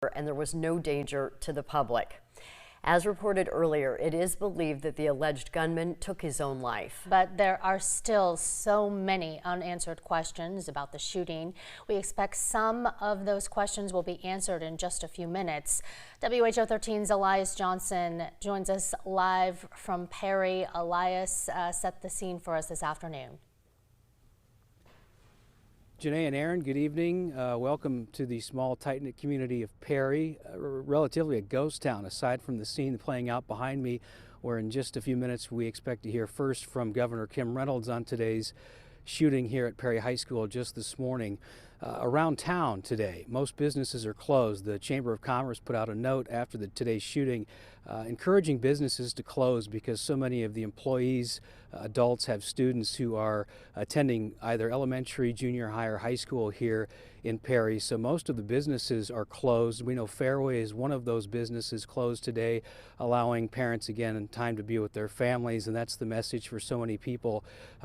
and there was no danger to the public. As reported earlier, it is believed that the alleged gunman took his own life. But there are still so many unanswered questions about the shooting. We expect some of those questions will be answered in just a few minutes. WHO 13's Elias Johnson joins us live from Perry. Elias, set the scene for us this afternoon. Janae and Aaron, good evening. Welcome to the small, tight-knit community of Perry, relatively a ghost town, aside from the scene playing out behind me, where in just a few minutes we expect to hear first from Governor Kim Reynolds on today's shooting here at Perry High School just this morning. Around town today, most businesses are closed. The Chamber of Commerce put out a note after today's shooting encouraging businesses to close because so many of the employees, adults, have students who are attending either elementary, junior high, or high school here in Perry. So most of the businesses are closed. We know Fairway is one of those businesses closed today, allowing parents again time to be with their families. And that's the message for so many people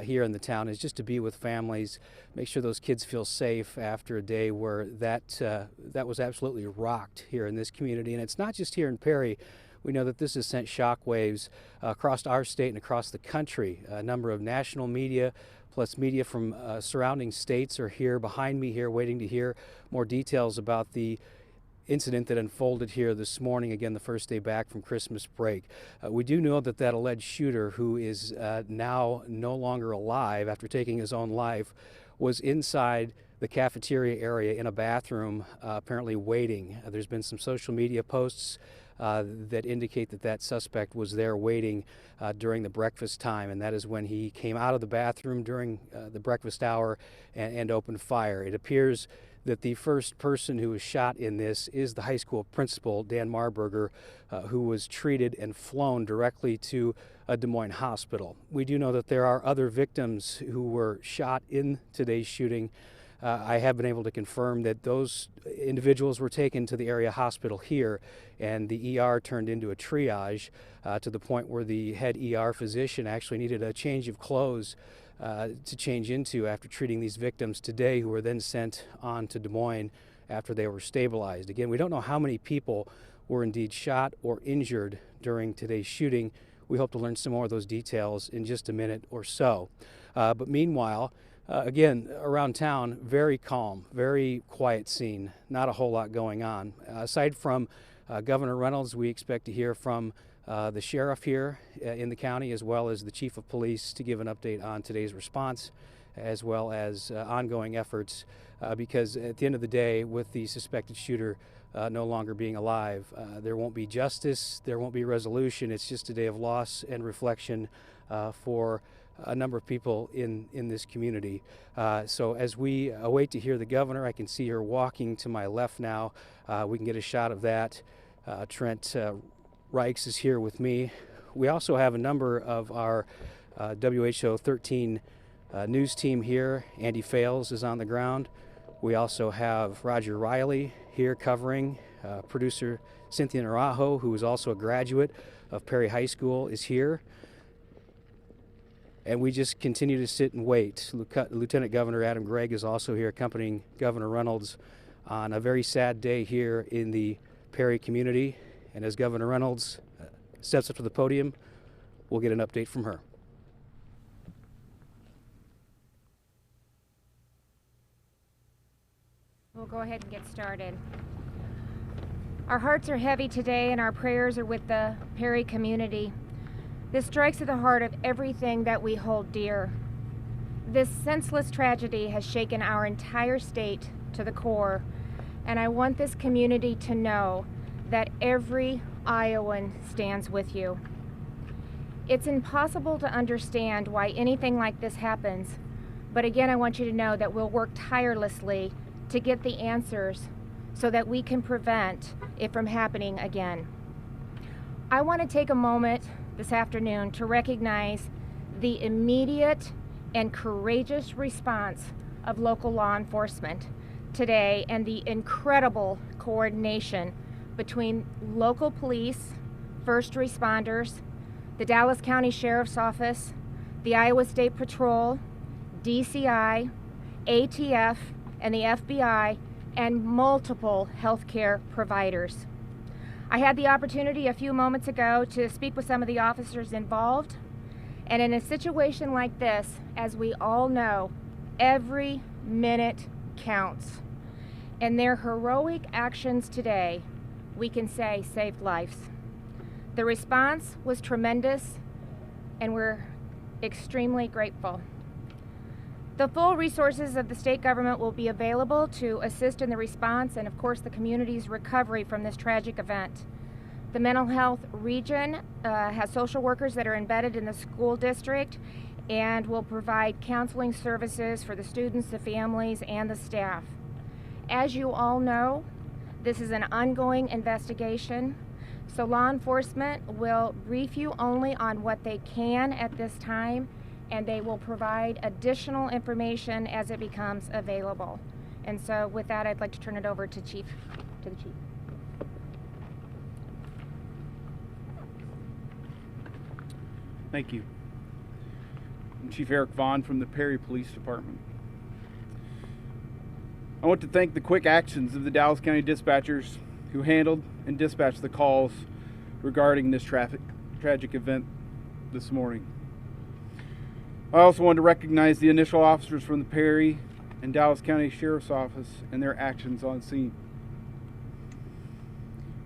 here in the town, is just to be with families, make sure those kids feel safe after a day where that was absolutely rocked here in this community. And it's not just here in Perry. We know that this has sent shockwaves across our state and across the country. A number of national media plus media from surrounding states are here behind me here waiting to hear more details about the incident that unfolded here this morning, again the first day back from Christmas break. We do know that that alleged shooter, who is now no longer alive after taking his own life, was inside the cafeteria area in a bathroom, apparently waiting. There's been some social media posts that indicate that that suspect was there waiting during the breakfast time, and that is when he came out of the bathroom during the breakfast hour and opened fire. It appears that the first person who was shot in this is the high school principal, Dan Marburger, who was treated and flown directly to a Des Moines hospital. We do know that there are other victims who were shot in today's shooting. I have been able to confirm that those individuals were taken to the area hospital here, and the ER turned into a triage to the point where the head ER physician actually needed a change of clothes to change into after treating these victims today, who were then sent on to Des Moines after they were stabilized. Again, we don't know how many people were indeed shot or injured during today's shooting. We hope to learn some more of those details in just a minute or so. But meanwhile, again, around town, very calm, very quiet scene, not a whole lot going on. Aside from Governor Reynolds, we expect to hear from the sheriff here in the county, as well as the chief of police, to give an update on today's response, as well as ongoing efforts, because at the end of the day, with the suspected shooter no longer being alive, there won't be justice, there won't be resolution. It's just a day of loss and reflection for a number of people in this community. So as we await to hear the governor, I can see her walking to my left now. We can get a shot of that. Trent Reichs is here with me. We also have a number of our WHO 13 news team here. Andy Fales is on the ground. We also have Roger Riley here covering. Producer Cynthia Narajo, who is also a graduate of Perry High School, is here. And we just continue to sit and wait. Lieutenant Governor Adam Gregg is also here accompanying Governor Reynolds on a very sad day here in the Perry community. And as Governor Reynolds steps up to the podium, we'll get an update from her. We'll go ahead and get started. Our hearts are heavy today, and our prayers are with the Perry community. This strikes at the heart of everything that we hold dear. This senseless tragedy has shaken our entire state to the core, and I want this community to know that every Iowan stands with you. It's impossible to understand why anything like this happens, but again, I want you to know that we'll work tirelessly to get the answers so that we can prevent it from happening again. I want to take a moment this afternoon to recognize the immediate and courageous response of local law enforcement today, and the incredible coordination between local police, first responders, the Dallas County Sheriff's Office, the Iowa State Patrol, DCI, ATF, and the FBI and multiple healthcare providers. I had the opportunity a few moments ago to speak with some of the officers involved, and in a situation like this, as we all know, every minute counts. And their heroic actions today, we can say, saved lives. The response was tremendous, and we're extremely grateful. The full resources of the state government will be available to assist in the response and, of course, the community's recovery from this tragic event. The mental health region has social workers that are embedded in the school district and will provide counseling services for the students, the families, and the staff. As you all know, this is an ongoing investigation, so law enforcement will brief you only on what they can at this time, and they will provide additional information as it becomes available. And so with that, I'd like to turn it over to the Chief. Thank you. I'm Chief Eric Vaughn from the Perry Police Department. I want to thank the quick actions of the Dallas County dispatchers who handled and dispatched the calls regarding this tragic event this morning. I also want to recognize the initial officers from the Perry and Dallas County Sheriff's Office and their actions on scene.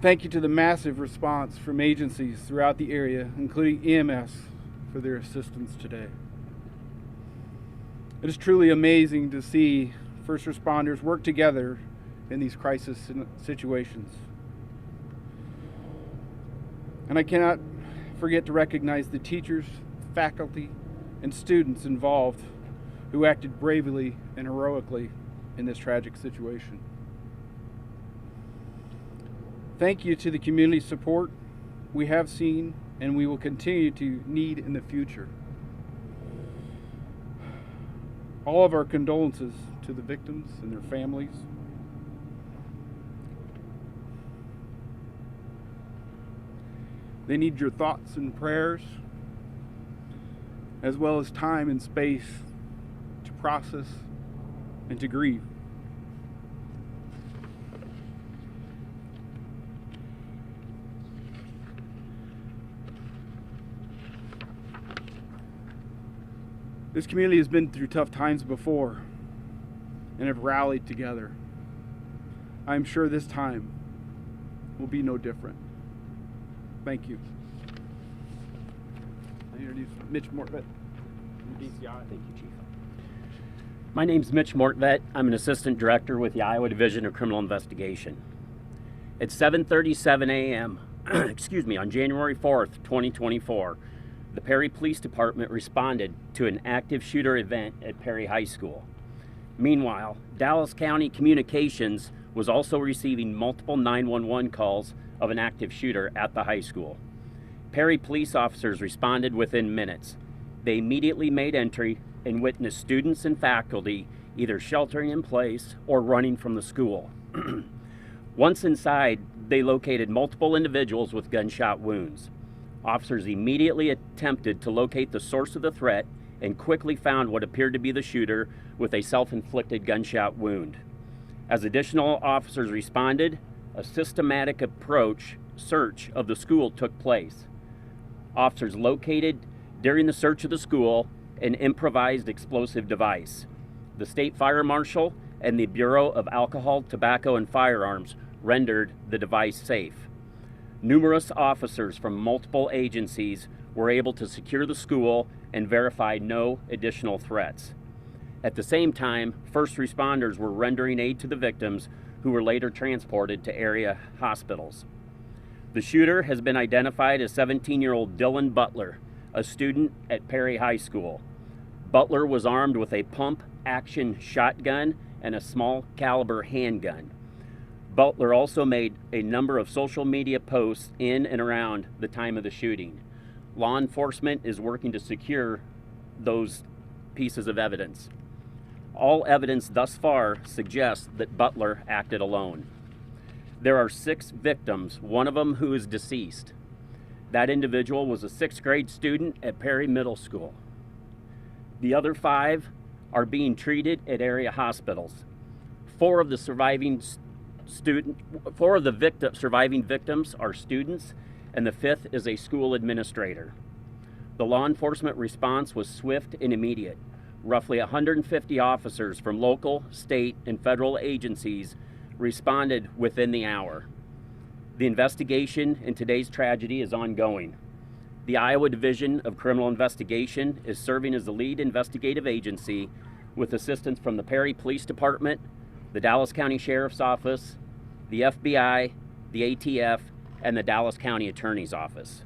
Thank you to the massive response from agencies throughout the area, including EMS, for their assistance today. It is truly amazing to see first responders work together in these crisis situations. And I cannot forget to recognize the teachers, faculty, and students involved who acted bravely and heroically in this tragic situation. Thank you to the community support we have seen and we will continue to need in the future. All of our condolences to the victims and their families. They need your thoughts and prayers, as well as time and space to process and to grieve. This community has been through tough times before and have rallied together. I'm sure this time will be no different. Thank you. I introduce Mitch Mortvedt from DCI. Thank you, Chief. My name's Mitch Mortvedt. I'm an assistant director with the Iowa Division of Criminal Investigation. At 7:37 a.m., on January 4th, 2024, the Perry Police Department responded to an active shooter event at Perry High School. Meanwhile, Dallas County Communications was also receiving multiple 911 calls of an active shooter at the high school. Perry police officers responded within minutes. They immediately made entry and witnessed students and faculty either sheltering in place or running from the school. Once inside, they located multiple individuals with gunshot wounds. Officers immediately attempted to locate the source of the threat and quickly found what appeared to be the shooter with a self-inflicted gunshot wound. As additional officers responded, a systematic search of the school took place. Officers located during the search of the school an improvised explosive device. The State Fire Marshal and the Bureau of Alcohol, Tobacco, and Firearms rendered the device safe. Numerous officers from multiple agencies were able to secure the school and verify no additional threats. At the same time, first responders were rendering aid to the victims, who were later transported to area hospitals. The shooter has been identified as 17-year-old Dylan Butler, a student at Perry High School. Butler was armed with a pump-action shotgun and a small caliber handgun. Butler also made a number of social media posts in and around the time of the shooting. Law enforcement is working to secure those pieces of evidence. All evidence thus far suggests that Butler acted alone. There are 6 victims, one of them who is deceased. That individual was a 6th grade student at Perry Middle School. The other 5 are being treated at area hospitals. Four of the surviving surviving victims are students, and the fifth is a school administrator. The law enforcement response was swift and immediate. Roughly 150 officers from local, state, and federal agencies responded within the hour. The investigation in today's tragedy is ongoing. The Iowa Division of Criminal Investigation is serving as the lead investigative agency with assistance from the Perry Police Department, the Dallas County Sheriff's Office, the FBI, the ATF, and the Dallas County Attorney's Office.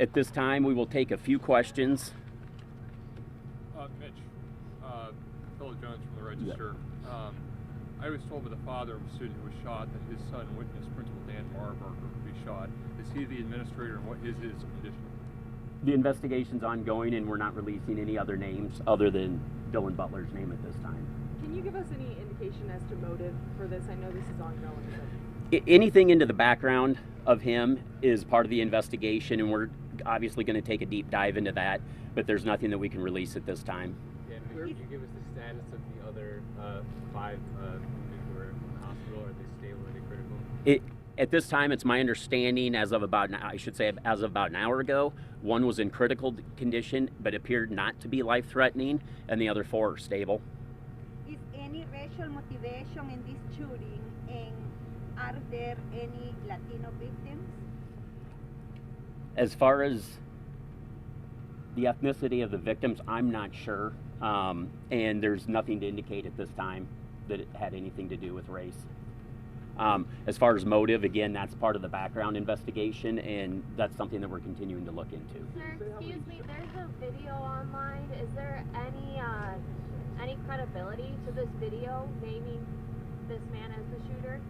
At this time, we will take a few questions. Mitch, Phil Jones from the Register. I was told by the father of a student who was shot that his son witnessed Principal Dan Marburger be shot. Is he the administrator, and what is his condition? The investigation's ongoing, and we're not releasing any other names other than Dylan Butler's name at this time. Can you give us any indication as to motive for this? I know this is ongoing, but... Anything into the background of him is part of the investigation, and we're obviously going to take a deep dive into that, but there's nothing that we can release at this time. Yeah, could you give us the status of the other 5 who are in the hospital? Are they stable? Are they critical? At this time, it's my understanding as of about an hour ago, one was in critical condition but appeared not to be life-threatening, and the other 4 are stable. Is any racial motivation in this shooting, and are there any Latino victims? As far as the ethnicity of the victims, I'm not sure, and there's nothing to indicate at this time that it had anything to do with race. As far as motive, again, that's part of the background investigation, and that's something that we're continuing to look into. Sir, excuse me, there's a video online. Is there any credibility to this video naming this man as the shooter?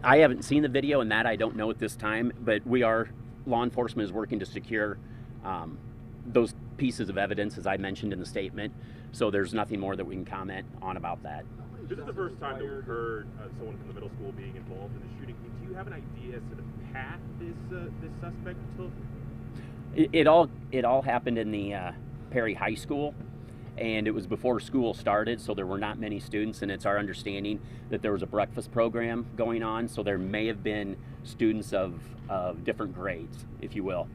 I haven't seen the video, and that I don't know at this time, but law enforcement is working to secure those pieces of evidence, as I mentioned in the statement, so there's nothing more that we can comment on about that. This is the first time that we've heard someone from the middle school being involved in the shooting. Do you have an idea as to the path this suspect took? It all happened in the Perry High School, and it was before school started, so there were not many students, and it's our understanding that there was a breakfast program going on, so there may have been students of different grades, if you will,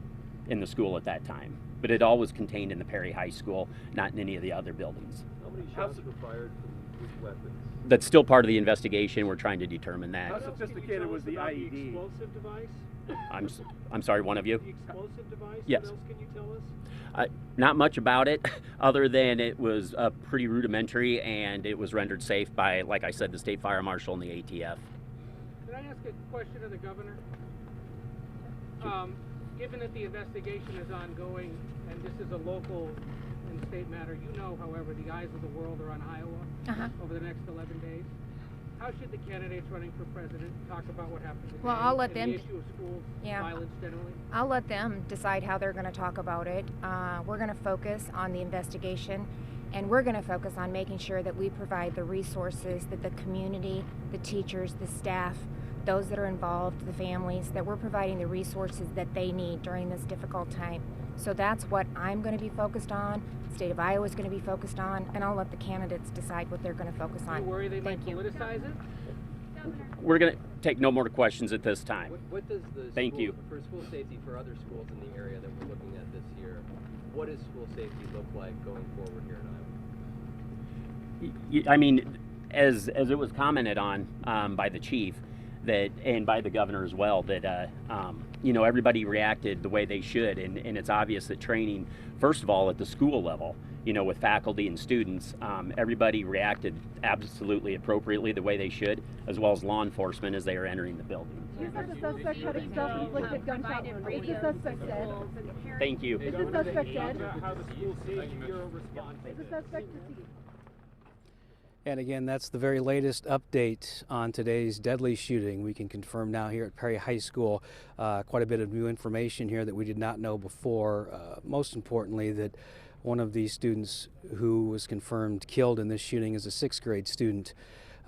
in the school at that time. But it all was contained in the Perry High School, not in any of the other buildings. How many shots were fired from which weapons? That's still part of the investigation. We're trying to determine that. How sophisticated was the IED? The explosive device? I'm sorry, one of you? The explosive device? Yes. What else can you tell us? Not much about it, other than it was pretty rudimentary, and it was rendered safe by, like I said, the State Fire Marshal and the ATF. Can I ask a question of the governor? Given that the investigation is ongoing, and this is a local and state matter, you know, however, the eyes of the world are on Iowa over the next 11 days. How should the candidates running for president talk about what happened today? Well, I'll let them. The issue of school violence generally. I'll let them decide how they're going to talk about it. We're going to focus on the investigation, and we're going to focus on making sure that we provide the resources that the community, the teachers, the staff, those that are involved, the families, that we're providing the resources that they need during this difficult time. So that's what I'm going to be focused on, the state of Iowa is going to be focused on, and I'll let the candidates decide what they're going to focus on. You worry they might politicize it? We're going to take no more questions at this time. What does the Thank you. For school safety for other schools in the area that we're looking at this year, what does school safety look like going forward here in Iowa? I mean, as it was commented on by the chief, that, and by the governor as well, that you know, everybody reacted the way they should, and it's obvious that training, first of all, at the school level, you know, with faculty and students, everybody reacted absolutely appropriately the way they should, as well as law enforcement as they are entering the building. You said the suspect had a self-inflicted gunshot wound. Is the suspect dead? Thank you. Is the suspect dead? How the school safety bureau responds. Is the suspect deceased? And again, that's the very latest update on today's deadly shooting. We can confirm now here at Perry High School quite a bit of new information here that we did not know before. Most importantly, that one of these students who was confirmed killed in this shooting is a 6th grade student.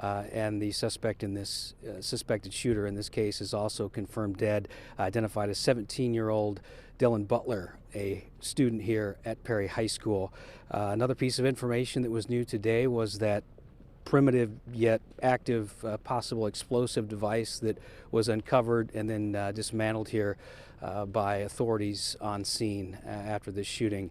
And the suspect in this suspected shooter in this case is also confirmed dead, identified as 17-year-old Dylan Butler, a student here at Perry High School. Another piece of information that was new today was that primitive yet active possible explosive device that was uncovered and then dismantled here by authorities on scene after this shooting.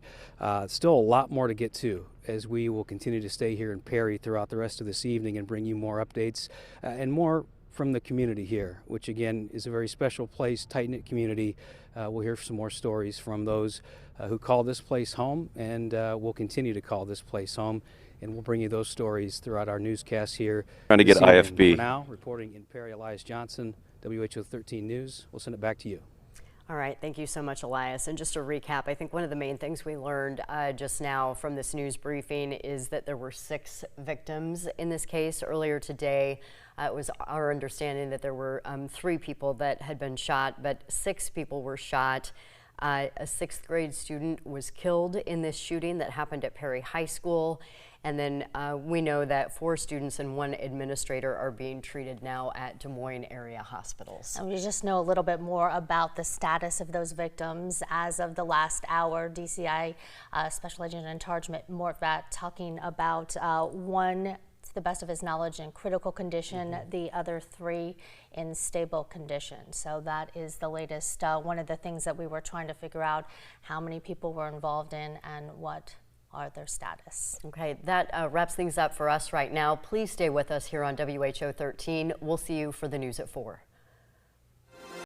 Still a lot more to get to as we will continue to stay here in Perry throughout the rest of this evening and bring you more updates and more from the community here, which again is a very special place, tight-knit community. We'll hear some more stories from those who call this place home, and will continue to call this place home. And we'll bring you those stories throughout our newscasts here. Trying to get this evening. IFB. For now, reporting in Perry, Elias Johnson, WHO 13 News. We'll send it back to you. All right, thank you so much, Elias. And just to recap, I think one of the main things we learned just now from this news briefing is that there were 6 victims in this case. Earlier today, it was our understanding that there were 3 people that had been shot, but 6 people were shot. A 6th grade student was killed in this shooting that happened at Perry High School. And then we know that 4 students and 1 administrator are being treated now at Des Moines area hospitals. And we just know a little bit more about the status of those victims as of the last hour. DCI Special Agent in Charge Mitch Mortvat talking about 1, to the best of his knowledge, in critical condition, the other 3 in stable condition. So that is the latest. One of the things that we were trying to figure out, how many people were involved in and what are their status. Okay, that wraps things up for us right now. Please stay with us here on WHO 13. We'll see you for the news at 4.